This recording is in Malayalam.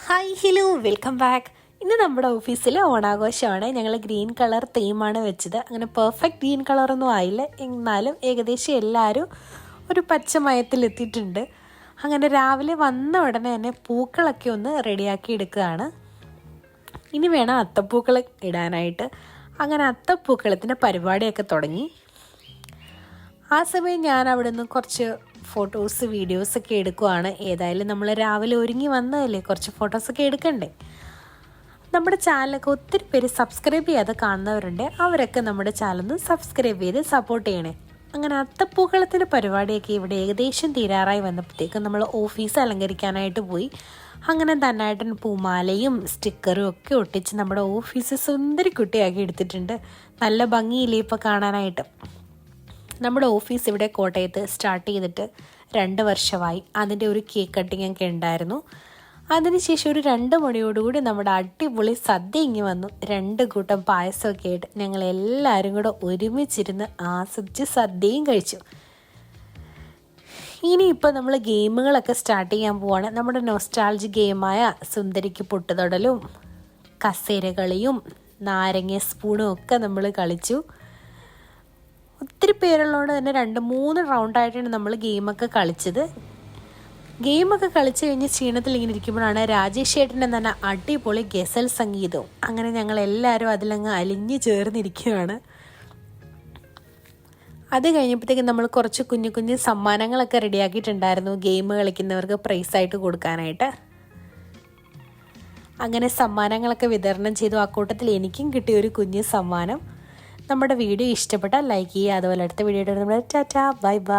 Hi hello welcome back. ഇന്ന് നമ്മുടെ ഓഫീസിൽ ഓണാഘോഷമാണ്. ഞങ്ങൾ ഗ്രീൻ കളർ തീമാണ് വെച്ചത്. അങ്ങനെ പെർഫെക്റ്റ് ഗ്രീൻ കളറൊന്നും ആയില്ല, എന്നാലും ഏകദേശം എല്ലാവരും ഒരു പച്ചമയത്തിലെത്തിയിട്ടുണ്ട്. അങ്ങനെ രാവിലെ വന്ന ഉടനെ തന്നെ പൂക്കളൊക്കെ ഒന്ന് റെഡിയാക്കി എടുക്കുകയാണ്. ഇനി വേണം അത്തപ്പൂക്കൾ ഇടാനായിട്ട്. അങ്ങനെ അത്തപ്പൂക്കളത്തിൻ്റെ പരിപാടിയൊക്കെ തുടങ്ങി. ആ സമയം ഞാൻ അവിടെ നിന്ന് കുറച്ച് ഫോട്ടോസ് വീഡിയോസൊക്കെ എടുക്കുവാണ്. ഏതായാലും നമ്മൾ രാവിലെ ഒരുങ്ങി വന്നതല്ലേ, കുറച്ച് ഫോട്ടോസൊക്കെ എടുക്കണ്ടേ. നമ്മുടെ ചാനലൊക്കെ ഒത്തിരി പേര് സബ്സ്ക്രൈബ് ചെയ്യാതെ കാണുന്നവരുണ്ട്. അവരൊക്കെ നമ്മുടെ ചാനലൊന്ന് സബ്സ്ക്രൈബ് ചെയ്ത് സപ്പോർട്ട് ചെയ്യണേ. അങ്ങനെ അത്തപ്പൂക്കളത്തിൻ്റെ പരിപാടിയൊക്കെ ഇവിടെ ഏകദേശം തീരാറായി വന്നപ്പോഴത്തേക്കും നമ്മൾ ഓഫീസ് അലങ്കരിക്കാനായിട്ട് പോയി. അങ്ങനെ തന്നായിട്ടൻ പൂമാലയും സ്റ്റിക്കറും ഒക്കെ ഒട്ടിച്ച് നമ്മുടെ ഓഫീസ് സുന്ദരി കുട്ടിയാക്കി എടുത്തിട്ടുണ്ട്. നല്ല ഭംഗിയില്ലേ ഇപ്പോൾ കാണാനായിട്ട്. നമ്മുടെ ഓഫീസ് ഇവിടെ കോട്ടയത്ത് സ്റ്റാർട്ട് ചെയ്തിട്ട് 2 വർഷമായി. അതിൻ്റെ ഒരു കേക്ക് കട്ടിങ് ഒക്കെ ഉണ്ടായിരുന്നു. അതിനുശേഷം ഒരു 2 മണിയോടുകൂടി നമ്മുടെ അടിപൊളി സദ്യ ഇങ്ങി വന്നു. 2 കൂട്ടം പായസമൊക്കെ ആയിട്ട് ഞങ്ങൾ എല്ലാവരും കൂടെ ഒരുമിച്ചിരുന്ന് ആസ്വദിച്ച് സദ്യയും കഴിച്ചു. ഇനിയിപ്പോൾ നമ്മൾ ഗെയിമുകളൊക്കെ സ്റ്റാർട്ട് ചെയ്യാൻ പോവാണ്. നമ്മുടെ നൊസ്റ്റാൾജി ഗെയിമായ സുന്ദരിക്ക് പൊട്ടുതൊടലും കസേരകളിയും നാരങ്ങ സ്പൂണും ഒക്കെ നമ്മൾ കളിച്ചു. ഒത്തിരി പേരുള്ളതുകൊണ്ട് തന്നെ 2-3 റൗണ്ടായിട്ടാണ് നമ്മൾ ഗെയിമൊക്കെ കളിച്ചത്. ഗെയിമൊക്കെ കളിച്ച് കഴിഞ്ഞ് ക്ഷീണത്തിൽ ഇങ്ങനെ ഇരിക്കുമ്പോഴാണ് രാജേഷ് ചേട്ടൻ്റെ തന്നെ അടിപൊളി ഗസൽ സംഗീതവും. അങ്ങനെ ഞങ്ങൾ എല്ലാവരും അതിലങ്ങ് അലിഞ്ഞു ചേർന്നിരിക്കുകയാണ്. അത് കഴിഞ്ഞപ്പോഴത്തേക്കും നമ്മൾ കുറച്ച് കുഞ്ഞു കുഞ്ഞു സമ്മാനങ്ങളൊക്കെ റെഡിയാക്കിയിട്ടുണ്ടായിരുന്നു ഗെയിം കളിക്കുന്നവർക്ക് പ്രൈസായിട്ട് കൊടുക്കാനായിട്ട്. അങ്ങനെ സമ്മാനങ്ങളൊക്കെ വിതരണം ചെയ്തു. ആ കൂട്ടത്തിൽ എനിക്കും കിട്ടിയ ഒരു കുഞ്ഞു സമ്മാനം. നമ്മുടെ വീഡിയോ ഇഷ്ടപ്പെട്ടാൽ ലൈക്ക് ചെയ്യുക. അതുപോലെ അടുത്ത വീഡിയോ നമ്മുടെ ടാറ്റാ ബൈ ബൈ.